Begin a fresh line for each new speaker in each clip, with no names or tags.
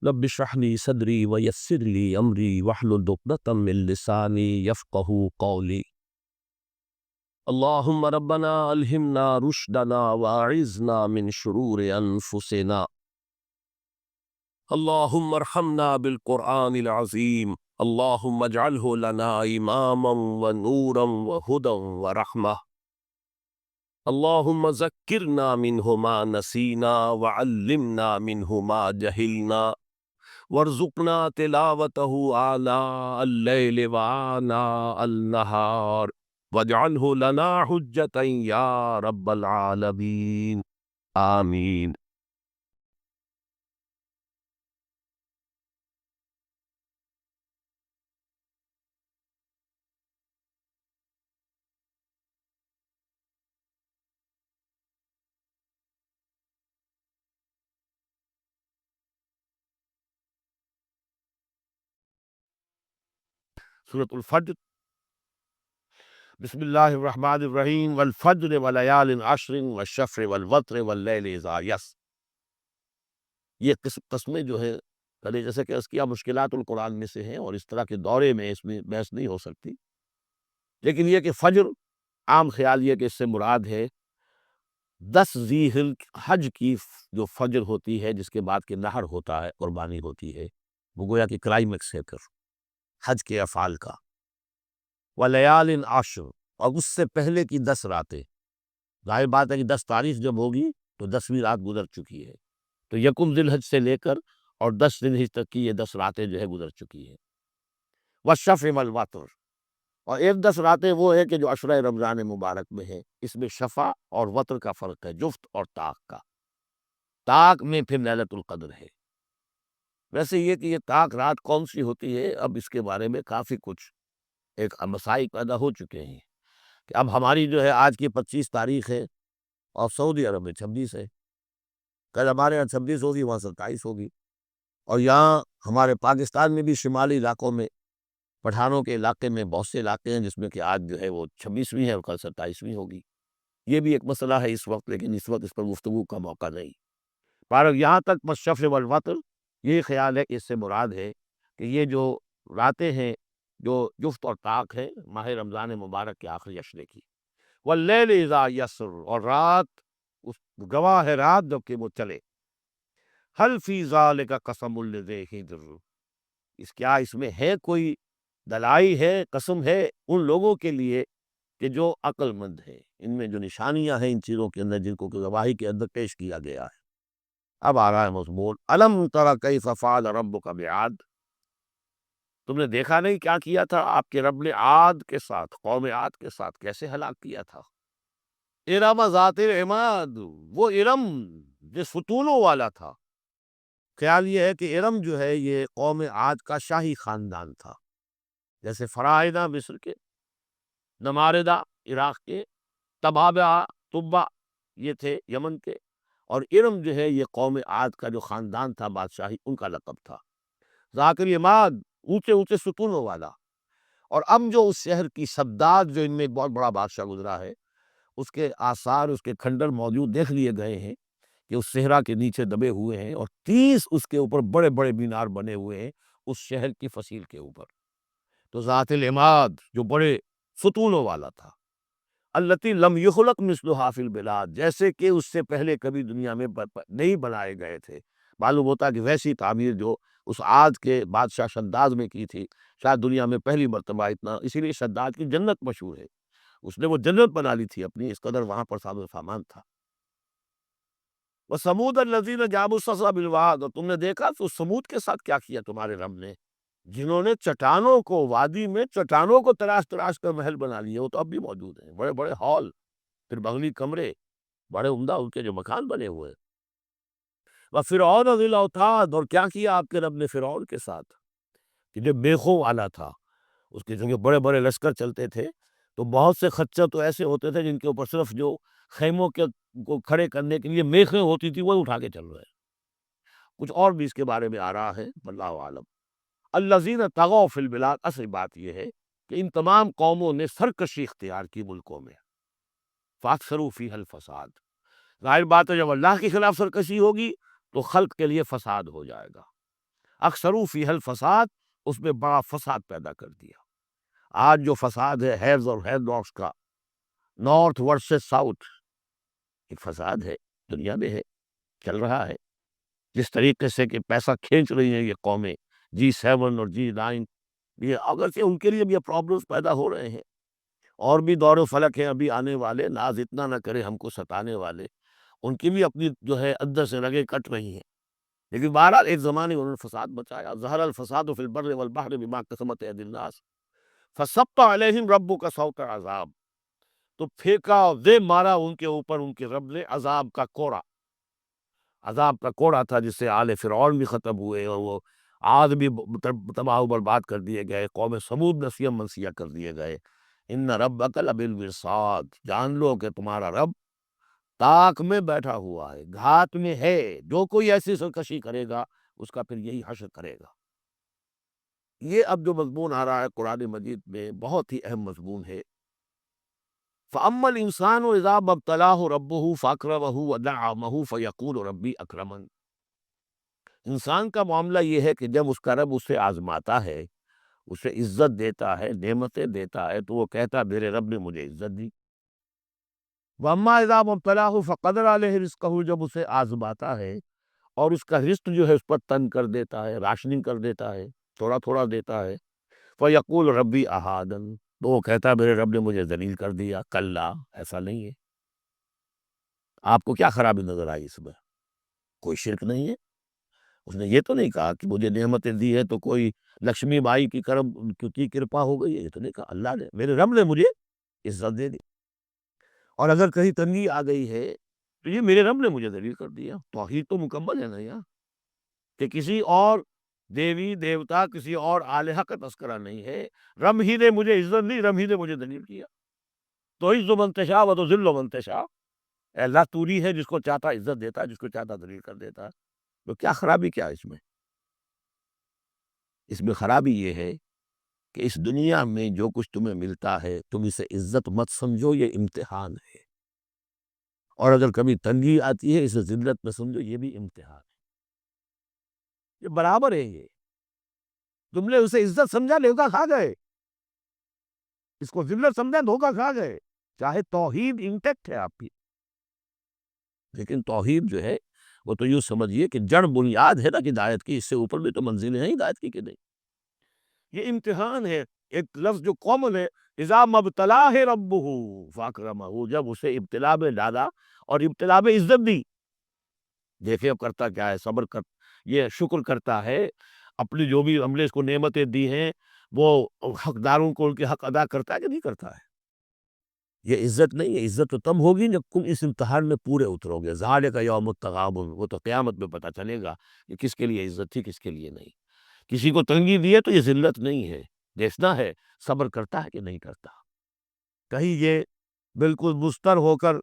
رب اشرح لي صدري ويسر لي امري واحلل عقدة من لساني يفقهوا قولي. اللهم ربنا الهمنا رشدنا واعذنا من شرور انفسنا. اللهم ارحمنا بالقرآن العظيم. اللهم اجعله لنا اماما ونورا وهدى ورحمة. اللهم ذكرنا منه ما نسينا وعلمنا منه ما جهلنا وارزقنا تلاوته آناء الليل وآناء النهار واجعله لنا حجة يا رب العالمين آمین۔ سورۃ الفجر۔ بسم اللہ الرحمن الرحیم۔ والفجر وليال عشر والشفع والوتر واللیل اذا یسر۔ یہ قسمیں جو ہے پہلے جیسے کہ اس کیا مشکلات القرآن میں سے ہیں، اور اس طرح کے دورے میں اس میں بحث نہیں ہو سکتی، لیکن یہ کہ فجر، عام خیال یہ کہ اس سے مراد ہے 10 ذی حج کی جو فجر ہوتی ہے، جس کے بعد کہ نہر ہوتا ہے، قربانی ہوتی ہے، وہ گویا کہ کلائمیکس ہے پھر حج کے افعال کا۔ ولیال عشر، اور اس سے پہلے کی 10 راتیں۔ ظاہر بات ہے کہ 10 تاریخ جب ہوگی تو 10ویں رات گزر چکی ہے، تو یکم ذی الحج سے لے کر اور 10 ذی الحج تک کی یہ 10 راتیں جو ہے گزر چکی ہیں۔ والشفع والوتر، اور ایک 10 راتیں وہ ہے کہ جو عشرہ رمضان مبارک میں ہے، اس میں شفع اور وتر کا فرق ہے، جفت اور طاق کا۔ طاق میں پھر لیلۃ القدر ہے۔ ویسے یہ کہ یہ طاق رات کون سی ہوتی ہے، اب اس کے بارے میں کافی کچھ ایک مسائل پیدا ہو چکے ہیں، کہ اب ہماری جو ہے آج کی 25 تاریخ ہے، اور سعودی عرب میں 26 ہے، کل ہمارے یہاں 26 ہوگی، وہاں 27 ہوگی، اور یہاں ہمارے پاکستان میں بھی شمالی علاقوں میں، پٹھانوں کے علاقے میں بہت سے علاقے ہیں جس میں کہ آج جو ہے وہ 26ویں ہے اور کل 27ویں ہوگی۔ یہ بھی ایک مسئلہ ہے اس وقت، لیکن اس وقت اس پر گفتگو کا موقع نہیں۔ پر یہاں تک والشفع والوتر، یہ خیال ہے کہ اس سے مراد ہے کہ یہ جو راتیں ہیں جو جفت اور طاق ہے ماہ رمضان مبارک کے آخری عشرے کی۔ واللیل اذا یسر، اور رات اس گواہ ہے رات جب کہ وہ چلے۔ حل فی ذالک قسم لذی حجر، اس میں ہے کوئی دلائی ہے، قسم ہے ان لوگوں کے لیے کہ جو عقل مند ہے، ان میں جو نشانیاں ہیں ان چیزوں کے اندر جن کو کہ گواہی کے اندر پیش کیا گیا ہے۔ اب آ رہا ہے مضمون، الم تر کیف فعل ربک بعاد، تم نے دیکھا نہیں کیا کیا تھا آپ کے رب نے عاد کے ساتھ، قوم عاد کے ساتھ کیسے ہلاک کیا تھا۔ ارم ذات العماد، وہ ارم جو ستونوں والا تھا۔ خیال یہ ہے کہ ارم جو ہے یہ قوم عاد کا شاہی خاندان تھا، جیسے فراعنہ مصر کے، نماردہ عراق کے، تبا یہ تھے یمن کے، اور ارم جو ہے یہ قوم عاد کا جو خاندان تھا بادشاہی، ان کا لقب تھا۔ ذاکر یماد، اونچے اونچے ستونوں والا۔ اور اب جو اس شہر کی سداد جو ان میں بہت بڑا بادشاہ گزرا ہے، اس کے آثار، اس کے کھنڈر موجود دیکھ لیے گئے ہیں کہ اس صحرا کے نیچے دبے ہوئے ہیں، اور 30 اس کے اوپر بڑے بڑے مینار بنے ہوئے ہیں اس شہر کی فصیل کے اوپر۔ تو ذات العماد جو بڑے ستونوں والا تھا، التی لم یخلق مثلھا فی البلاد، جیسے کہ اس سے پہلے کبھی دنیا میں نہیں بنائے گئے تھے۔ معلوم ہوتا کہ ویسی تعمیر جو اس عاد کے بادشاہ شداد میں کی تھی، شاید دنیا میں پہلی مرتبہ اتنا، اسی لیے شداد کی جنت مشہور ہے، اس نے وہ جنت بنا لی تھی اپنی، اس قدر وہاں پر ساز و سامان تھا۔ وثمود الذین جابوا الصخر بالواد، اور تم نے دیکھا تو سمود کے ساتھ کیا کیا تمہارے رب نے، جنہوں نے چٹانوں کو، وادی میں چٹانوں کو تراش تراش کر محل بنا لیے، وہ تو اب بھی موجود ہیں، بڑے بڑے ہال، پھر بغلی کمرے، بڑے عمدہ ان کے جو مکان بنے ہوئے۔ وفرعون ذی الاوتاد، اور کیا کیا آپ کے رب نے فرعون کے ساتھ، کہ جو میخوں والا تھا، اس کے جو بڑے بڑے لشکر چلتے تھے، تو بہت سے خچر تو ایسے ہوتے تھے جن کے اوپر صرف جو خیموں کے کو کھڑے کرنے کے لیے میخیں ہوتی تھی وہ اٹھا کے چل رہے ہیں۔ کچھ اور بھی اس کے بارے میں آ رہا ہے، واللہ عالم۔ الذین طغوا فی البلاد، اصل بات یہ ہے کہ ان تمام قوموں نے سرکشی اختیار کی ملکوں میں، فاکثروا فیہا الفساد، ظاہر بات ہے جب اللہ کے خلاف سرکشی ہوگی تو خلق کے لیے فساد ہو جائے گا۔ اکثروا فیہا الفساد، اس میں بڑا فساد پیدا کر دیا۔ آج جو فساد ہے ہیوز اور ہیو ناٹس کا، نارتھ ورسز ساؤتھ، ایک فساد ہے، دنیا میں ہے، چل رہا ہے۔ جس طریقے سے کہ پیسہ کھینچ رہی ہیں یہ قومیں، G7 اور G9، یہ اگرچہ ان کے لیے بھی یہ پرابلمس پیدا ہو رہے ہیں، اور بھی دور و فلک ہیں ابھی آنے والے، ناز اتنا نہ کرے ہم کو ستانے والے، ان کی بھی اپنی جو ہے اندر سے رگیں کٹ رہی ہیں، لیکن بہرحال ایک زمانے میں انہوں نے فساد بچایا۔ ظہر الفساد فی البر والبحر بما کسبت ایدی الناس فصب علیہم ربک صوت عذاب، تو پھینکا دے مارا ان کے اوپر ان کے رب نے عذاب کا کوڑا۔ عذاب کا کوڑا تھا جس سے آل فرعون بھی ختم ہوئے، اور وہ عاد بھی تباہ و برباد کر دیے گئے، قوم ثمود نسیہ منسیہ کر دیے گئے۔ ان ربک لبالمرصاد، جان لو کہ تمہارا رب تاک میں بیٹھا ہوا ہے، گھات میں ہے، جو کوئی ایسی سرکشی کرے گا اس کا پھر یہی حشر کرے گا۔ یہ اب جو مضمون آ رہا ہے قرآن مجید میں، بہت ہی اہم مضمون ہے۔ فَأَمَّا الْإِنسَانُ إِذَا مَا ابْتَلَاهُ رَبُّهُ فَأَكْرَمَهُ وَنَعَّمَهُ فَيَقُولُ رَبِّي أَكْرَمَنِ۔ انسان کا معاملہ یہ ہے کہ جب اس کا رب اسے آزماتا ہے، اسے عزت دیتا ہے، نعمتیں دیتا ہے، تو وہ کہتا ہے میرے رب نے مجھے عزت دی۔ وَأَمَّا إِذَا مَا ابْتَلَاهُ فَقَدَرَ عَلَيْهِ رِزْقَهُ، جب اسے آزماتا ہے اور اس کا رزق جو ہے اس پر تنگ کر دیتا ہے، راشننگ کر دیتا ہے، تھوڑا تھوڑا دیتا ہے، فَيَقُولُ رَبِّي أَهَانَنِ، تو وہ کہتا ہے میرے رب نے مجھے ذلیل کر دیا۔ کلا، ایسا نہیں ہے۔ آپ کو کیا خرابی نظر آئی اس میں؟ کوئی شرک نہیں ہے۔ اس نے یہ تو نہیں کہا کہ مجھے نعمتیں دی ہے تو کوئی لکشمی بائی کی کرم کی کرپا ہو گئی ہے، یہ تو نہیں کہا۔ اللہ نے، میرے رب نے مجھے عزت دے دی، اور اگر کہیں تنگی آ گئی ہے تو یہ میرے رب نے مجھے ذلیل کر دیا۔ توحید تو مکمل ہے نا یہاں، کہ کسی اور دیوی دیوتا، کسی اور الہہ کا تذکرہ نہیں ہے، رب ہی نے مجھے عزت دی، رب ہی نے مجھے ذلیل کیا۔ تو عز من تشاء و تذل من تشاء، اے اللہ تو ہی ہے جس کو چاہتا عزت دیتا ہے، جس کو چاہتا ذلیل کر دیتا ہے۔ تو کیا خرابی کیا ہے اس میں؟ اس میں خرابی یہ ہے کہ اس دنیا میں جو کچھ تمہیں ملتا ہے تم اسے عزت مت سمجھو، یہ امتحان ہے، اور اگر کبھی تنگی آتی ہے اسے ذلت میں سمجھو، یہ بھی امتحان ہے۔ یہ برابر ہے، یہ تم نے اسے عزت سمجھا، دھوکا کھا گئے، اس کو ذلت سمجھا، دھوکا کھا گئے۔ چاہے توحید انٹیکٹ ہے آپ کی، لیکن توحید جو ہے وہ تو یوں سمجھیے کہ جڑ بنیاد ہے نا ہدایت کی، اس سے اوپر بھی تو منزلیں ہیں ہدایت کی کہ نہیں۔ یہ امتحان ہے۔ ایک لفظ جو کامن ہے، اذا مبتلاہ ربہ فاکرمہ، جب اسے ابتلا میں ڈالا اور ابتلا میں عزت دی۔ دیکھیں اب کرتا کیا ہے، صبر کر، یہ شکر کرتا ہے، اپنی جو بھی ہم نے اس کو نعمتیں دی ہیں وہ حقداروں کو ان کے حق ادا کرتا ہے کہ نہیں کرتا ہے۔ یہ عزت نہیں ہے، عزت تو تب ہوگی جب تم اس امتحان میں پورے اترو گے۔ ذالک یوم التغابن، وہ تو قیامت میں پتہ چلے گا کہ کس کے لیے عزت تھی، کس کے لیے نہیں۔ کسی کو تنگی دی ہے تو یہ ذلت نہیں ہے، دیکھنا ہے صبر کرتا ہے کہ نہیں کرتا۔ کہیں یہ بالکل مستر ہو کر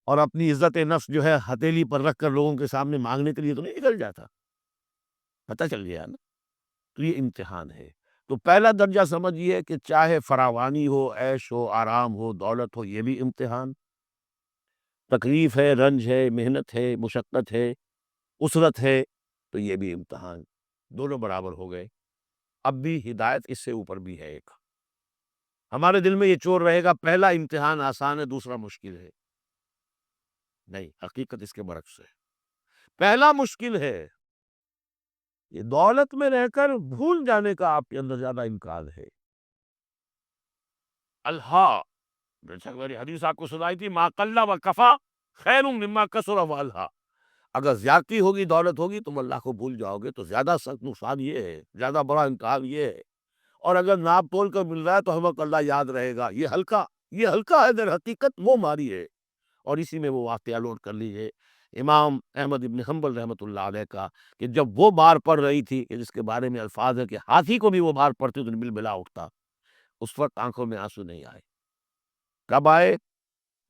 اور اپنی عزت نفس جو ہے ہتھیلی پر رکھ کر لوگوں کے سامنے مانگنے کے لیے تو نہیں نکل جاتا، پتہ چل گیا نا۔ تو یہ امتحان ہے۔ تو پہلا درجہ سمجھیے کہ چاہے فراوانی ہو، عیش ہو، آرام ہو، دولت ہو، یہ بھی امتحان، تکلیف ہے، رنج ہے، محنت ہے، مشقت ہے، اسرت ہے، تو یہ بھی امتحان، دونوں برابر ہو گئے۔ اب بھی ہدایت اس سے اوپر بھی ہے ایک۔ ہمارے دل میں یہ چور رہے گا پہلا امتحان آسان ہے دوسرا مشکل ہے، نہیں، حقیقت اس کے برعکس ہے۔ پہلا مشکل ہے، یہ دولت میں رہ کر بھول جانے کا آپ کے اندر زیادہ امکان ہے۔ الہا، بے شک میری حدیث آپ کو سنائی تھی، ما قل و کفا خیر مما کثر و الہا، اگر زیادتی ہوگی، دولت ہوگی، تم اللہ کو بھول جاؤ گے تو زیادہ سخت نقصان یہ ہے، زیادہ بڑا امتحان یہ ہے۔ اور اگر ناپ تول کر مل رہا ہے تو ہمیں اللہ یاد رہے گا، یہ ہلکا ہے، در حقیقت وہ ماری ہے۔ اور اسی میں وہ واقعہ لوٹ کر لیجیے امام احمد ابن حنبل رحمۃ اللہ علیہ کا، کہ جب وہ بار پڑ رہی تھی کہ جس کے بارے میں الفاظ ہے کہ ہاتھی کو بھی وہ بار پڑتی تو بل بلا اٹھتا، اس وقت آنکھوں میں آنسو نہیں آئے۔ کب آئے؟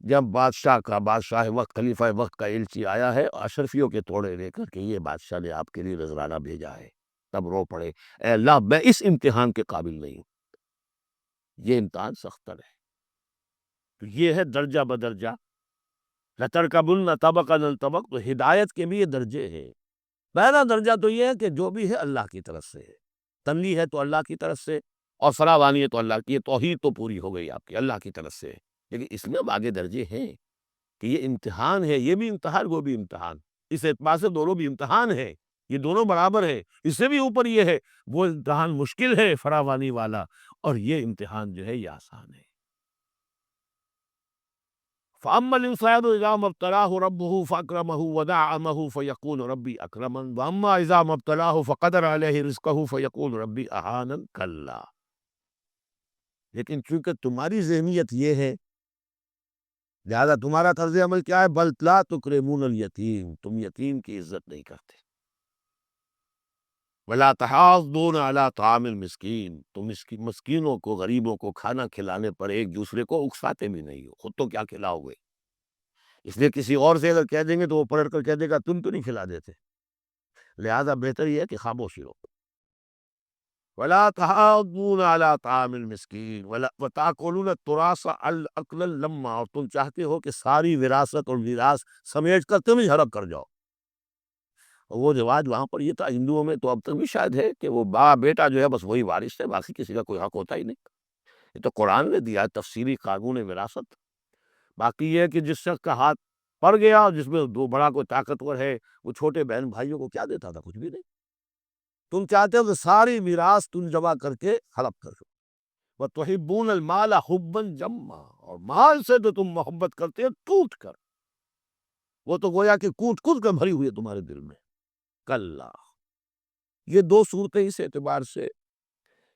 جب بادشاہ وقت، خلیفہ وقت کا ایلچی آیا ہے اشرفیوں کے توڑے لے کر کہ یہ بادشاہ نے آپ کے لیے نذرانہ بھیجا ہے، تب رو پڑے، اے اللہ میں اس امتحان کے قابل نہیں ہوں، یہ امتحان سختر ہے۔ تو یہ ہے درجہ بدرجہ، لَتَرْكَبُنَّ طَبَقًا عَنْ طَبَقٍ، تو ہدایت کے بھی یہ درجے ہیں۔ پہلا درجہ تو یہ ہے کہ جو بھی ہے اللہ کی طرف سے ہے، تنویع ہے تو اللہ کی طرف سے، اور فراوانی ہے تو اللہ کی، یہ توحید تو پوری ہو گئی آپ کی، اللہ کی طرف سے ہے۔ لیکن اس میں اب آگے درجے ہیں کہ یہ امتحان ہے، یہ بھی امتحان، وہ بھی امتحان، اس اعتبار سے دونوں بھی امتحان ہے، یہ دونوں برابر ہے۔ اس سے بھی اوپر یہ ہے، وہ امتحان مشکل ہے فراوانی والا، اور یہ امتحان جو ہے یہ آسان ہے۔ فَأَمَّا الْإِنسَانُ إِذَا مَا ابْتَلَاهُ رَبُّهُ فَأَكْرَمَهُ وَنَعَّمَهُ فَيَقُولُ رَبِّي أَكْرَمَنِ وَأَمَّا إِذَا مَا ابْتَلَاهُ فَقَدَرَ عَلَيْهِ رِزْقَهُ فَيَقُولُ رَبِّي أَهَانَنِ كَلَّا۔ لیکن چونکہ تمہاری ذہنیت یہ ہے، لہذا تمہارا طرز عمل کیا ہے؟ بل لا تکرمون الیتیم، تم یتیم کی عزت نہیں کرتے، ولا تحاضون علی طعام المسکین، تم مسکینوں کو، غریبوں کو کھانا کھلانے پر ایک دوسرے کو اکساتے بھی نہیں ہو، خود تو کیا کھلاؤ گے؟ اس لیے کسی اور سے اگر کہہ دیں گے تو وہ پلٹ کر کہہ دے گا تم تو نہیں کھلا دیتے، لہذا بہتر یہ ہے کہ خاموشی ہو۔ ولا تحاضون علی طعام المسکین وتاکلون التراث اکلا لما، اور تم چاہتے ہو کہ ساری وراثت اور میراث سمیٹ کر تم ہی ہڑپ کر جاؤ۔ وہ رواج وہاں پر یہ تھا، ہندوؤں میں تو اب تک بھی شاید ہے کہ وہ باپ بیٹا جو ہے بس وہی وارث ہے، باقی کسی کا کوئی حق ہوتا ہی نہیں۔ یہ تو قرآن نے دیا ہے تفصیلی قانون وراثت۔ باقی یہ ہے کہ جس شخص کا ہاتھ پڑ گیا، جس میں دو بڑا کوئی طاقتور ہے، وہ چھوٹے بہن بھائیوں کو کیا دیتا تھا؟ کچھ بھی نہیں۔ تم چاہتے ہو کہ ساری میراث تم جمع کر کے ہڑپ کر دو۔ وَتُحِبُّونَ الْمَالَ حُبًّا جَمًّا، اور مال سے تو تم محبت کرتے ہو ٹوٹ کر، وہ تو گویا کہ کوٹ کوٹ کر بھری ہوئی ہے تمہارے دل میں۔ کلا، یہ دو صورتیں اس اعتبار سے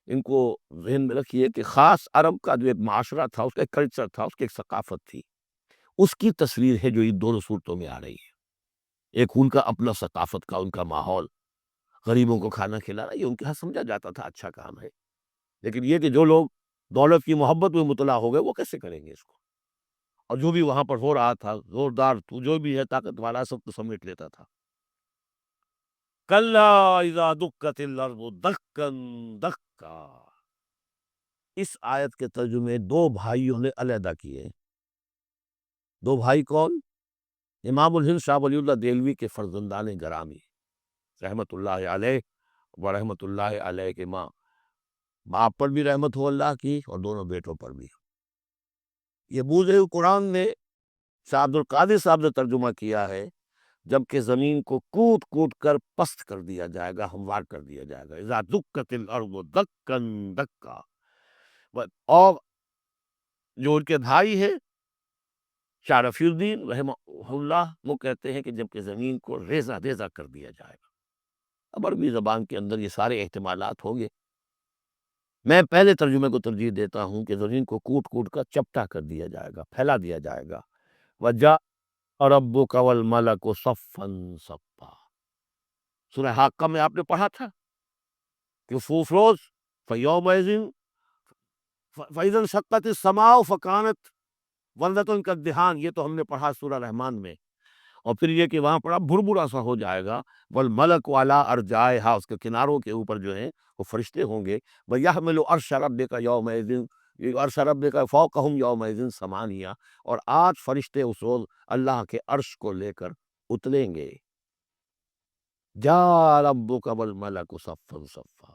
ان کو ذہن میں رکھیے کہ خاص عرب کا جو ایک معاشرہ تھا، اس کا ایک کلچر تھا، اس کی ایک ثقافت تھی، اس کی تصویر ہے جو ان دونوں صورتوں میں آ رہی ہے۔ ایک ان کا اپنا ثقافت کا، ان کا ماحول، غریبوں کو کھانا کھلانا، یہ ان کے ہاں سمجھا جاتا تھا اچھا کام ہے۔ لیکن یہ کہ جو لوگ دولت کی محبت میں مطلع ہو گئے، وہ کیسے کریں گے اس کو؟ اور جو بھی وہاں پر ہو رہا تھا، زوردار تو جو بھی ہے طاقت والا، سب تو سمیٹ لیتا تھا۔ کلا اذا دکت الارض دکا دکا، اس آیت کے ترجمے دو بھائیوں نے علیحدہ کیے۔ دو بھائی کون؟ امام الہند شاہ ولی اللہ دہلوی کے فرزندان گرامی رحمت اللہ علیہ و رحمت اللہ علیہ کے ماں، باپ پر بھی رحمت ہو اللہ کی اور دونوں بیٹوں پر بھی۔ یہ بوجھ قرآن نے شاہ عبد القادر صاحب نے ترجمہ کیا ہے، جبکہ زمین کو کوٹ کوٹ کر پست کر دیا جائے گا، ہموار کر دیا جائے گا۔ اذا دکت الارض دکا دکا، اور جو ان کے بھائی ہے شاہ رفیع الدین رحمہ اللہ، وہ کہتے ہیں کہ جبکہ زمین کو ریزہ ریزہ کر دیا جائے گا۔ اب عربی زبان کے اندر یہ سارے احتمالات ہوں گے، میں پہلے ترجمے کو ترجیح دیتا ہوں کہ زمین کو کوٹ کوٹ کر چپٹا کر دیا جائے گا، پھیلا دیا جائے گا۔ وَجَاءَ رَبُّكَ وَالْمَلَكُ صَفًّا صَفًّا، سورہ حاقہ میں آپ نے پڑھا تھا کہ فوفروز فَيَوْمَئِذٍ فَإِذَا انشَقَّتِ السَّمَاءُ فَكَانَتْ وَرْدَةً كَالدِّهَانِ، یہ تو ہم نے پڑھا سورہ رحمان میں۔ اور پھر یہ کہ وہاں پڑھا بھربھرا سا ہو جائے گا، وَالْمَلَكُ عَلَىٰ أَرْجَائِهَا، اس کے کناروں کے اوپر جو ہیں وہ فرشتے ہوں گے۔ وَيَحْمِلُ عَرْشَ رَبِّكَ يَوْمَئِذٍ، عرش ربک فوقہم یومئذ ثمانیہ، اور 8 فرشتے اس روز اللہ کے عرش کو لے کر اتریں گے۔ جاء ربک والملک صفا صفا،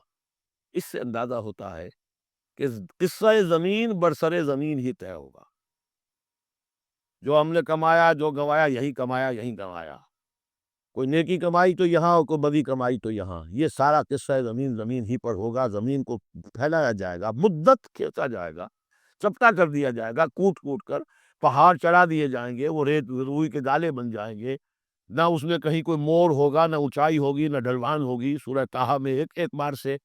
اس سے اندازہ ہوتا ہے کہ قصہ زمین برسر زمین ہی طے ہوگا۔ جو ہم نے کمایا، جو گنوایا، یہی کمایا، یہی گنوایا۔ کوئی نیکی کمائی تو یہاں اور کوئی بدی کمائی تو یہاں، یہ سارا قصہ زمین زمین ہی پر ہوگا۔ زمین کو پھیلایا جائے گا، مدت کھینچا جائے گا، چپٹا کر دیا جائے گا، کوٹ کوٹ کر پہاڑ چڑھا دیے جائیں گے، وہ ریت روئی کے دالے بن جائیں گے، نہ اس میں کہیں کوئی موڑ ہوگا، نہ اونچائی ہوگی، نہ ڈھلوان ہوگی۔ سورہ طٰہٰ میں ایک بار سے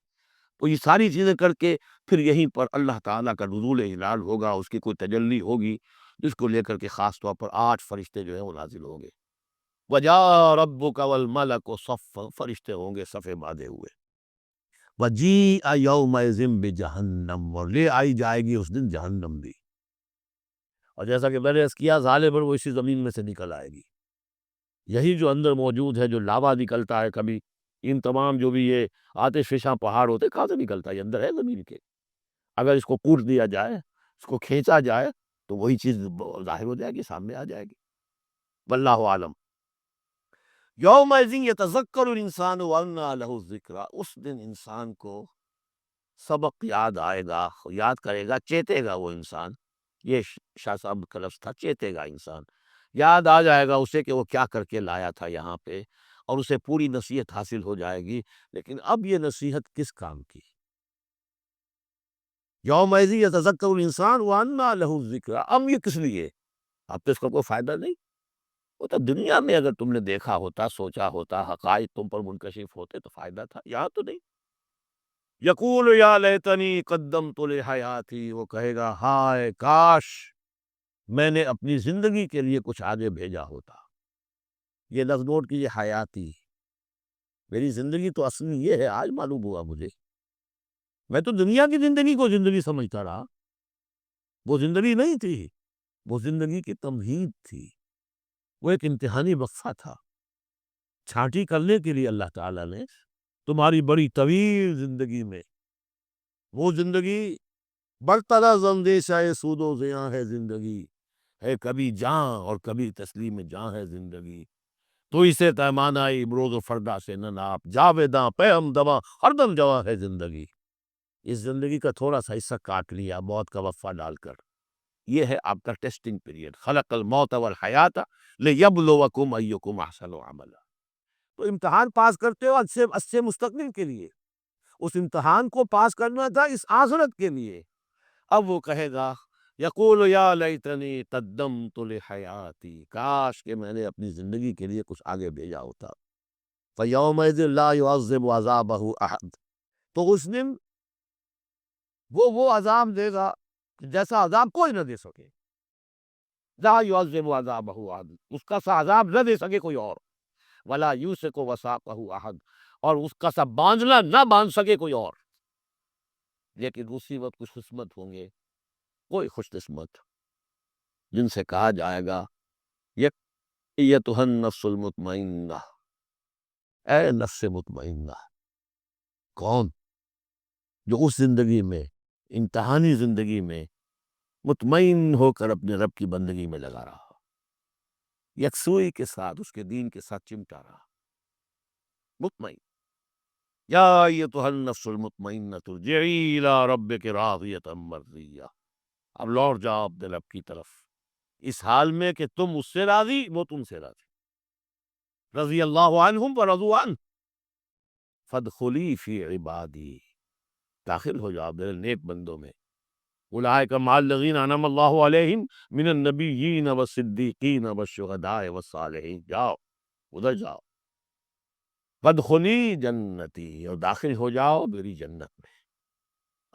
تو یہ ساری چیزیں کر کے پھر یہیں پر اللہ تعالیٰ کا نزول ہلال ہوگا، اس کی کوئی تجلی ہوگی جس کو لے کر کے خاص طور پر 8 فرشتے جو ہیں وہ نازل ہوں گے۔ وَجَاءَ رَبُّكَ وَالْمَلَكُ صَفًّا، فرشتے ہوں گے صفے باندھے ہوئے۔ وَجِيءَ يَوْمَئِذٍ بِجَهَنَّمَ، اور لے آئی جائے گی اس دن جہنم بھی، اور جیسا کہ میں نے عرض کیا غالباً وہ اسی زمین میں سے نکل آئے گی۔ یہی جو اندر موجود ہے، جو لاوا نکلتا ہے کبھی، ان تمام جو بھی یہ آتش فشاں پہاڑ ہوتے، کہاں سے نکلتا ہے؟ یہ اندر ہے زمین کے۔ اگر اس کو کوٹ دیا جائے، اس کو کھینچا جائے تو وہی چیز ظاہر ہو جائے گی، سامنے آ جائے گی۔ واللہ عالم۔ یومئذ یتذکر الانسان وانیٰ لہ الذکریٰ، اس دن انسان کو سبق یاد آئے گا، یاد کرے گا، چیتے گا وہ انسان۔ یہ شاہ صاحب کا لفظ تھا، چیتے گا انسان، یاد آ جائے گا اسے کہ وہ کیا کر کے لایا تھا یہاں پہ، اور اسے پوری نصیحت حاصل ہو جائے گی۔ لیکن اب یہ نصیحت کس کام کی؟ یومئذ یتذکر الانسان وانیٰ لہ الذکریٰ، اب یہ کس لیے؟ اب تو اس کا کوئی فائدہ نہیں۔ وہ تو دنیا میں اگر تم نے دیکھا ہوتا، سوچا ہوتا، حقائق تم پر منکشف ہوتے تو فائدہ تھا، یہاں تو نہیں۔ یقول یا لیتنی قدمت لحیاتی، وہ کہے گا ہائے کاش میں نے اپنی زندگی کے لیے کچھ آگے بھیجا ہوتا۔ یہ لفظ نوٹ کیجیے، حیاتی، میری زندگی تو اصلی یہ ہے، آج معلوم ہوا مجھے۔ میں تو دنیا کی زندگی کو زندگی سمجھتا رہا، وہ زندگی نہیں تھی، وہ زندگی کی تمہید تھی، وہ ایک امتحانی وقفہ تھا۔ چھانٹی کرنے کے لیے اللہ تعالیٰ نے تمہاری بڑی طویل زندگی میں، وہ زندگی برطرز اندیشہ سود و زیاں ہے زندگی، ہے کبھی جاں اور کبھی تسلیم جاں ہے زندگی، تو اسے پیمانہ امروز و فردا سے نہ ناپ، جاویداں پہ ہم دواں ہر دم جواں ہے زندگی۔ اس زندگی کا تھوڑا سا حصہ کاٹ لیا موت کا وقفہ ڈال کر، یہ ہے آپ کا ٹیسٹنگ پیریڈ۔ خلق الموت والحیات لیبلوکم ایکم احسن عملا، تو امتحان پاس کرتے ہو اچھے مستقبل کے لیے، اس امتحان کو پاس کرنا تھا اس آخرت کے لیے۔ اب وہ کہے گا یقول یا لیتنی قدمت لحیاتی، کاش کہ میں نے اپنی زندگی کے لیے کچھ آگے بھیجا ہوتا۔ فیومئذ لا یعذب عذابہ احد، تو اس دن وہ عذاب دے گا جیسا عذاب کوئی نہ دے سکے۔ لا یعذب عذابہ احد، اس کا سا عذاب نہ دے سکے کوئی اور۔ ولا یوثق وثاقہ احد، اور اس کا سا باندھنا نہ باندھ سکے کوئی اور۔ لیکن اسی وقت کچھ قسمت ہوں گے، کوئی خوش قسمت، جن سے کہا جائے گا ایتھا النفس المطمئنہ، اے نفس مطمئنہ۔ کون؟ جو اس زندگی میں، امتحانی زندگی میں مطمئن ہو کر اپنے رب کی بندگی میں لگا رہا، یکسوئی کے ساتھ، اس کے دین کے ساتھ چمٹا رہا، مطمئن۔ یا ایتھا النفس المطمئنہ ارجعی الی ربک راضیۃ مرضیہ، اب لوٹ جاؤ اپنے رب کی طرف اس حال میں کہ تم اس سے راضی، وہ تم سے راضی۔ رضی اللہ عنہم ورضوا عنہ، فادخلی فی عبادی، داخل ہو جاؤ میرے نیک بندوں میں۔ اولئک مع الذین انعم اللہ علیہم من النبیین والصدیقین والشہداء والصالحین، جاؤ ادھر جاؤ۔ فادخلی جنتی، اور داخل ہو جاؤ میری جنت میں۔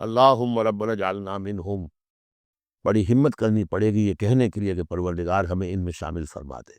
اللہم ربنا اجعلنا منہم، بڑی ہمت کرنی پڑے گی یہ کہنے کے لیے کہ پروردگار ہمیں ان میں شامل فرما دے۔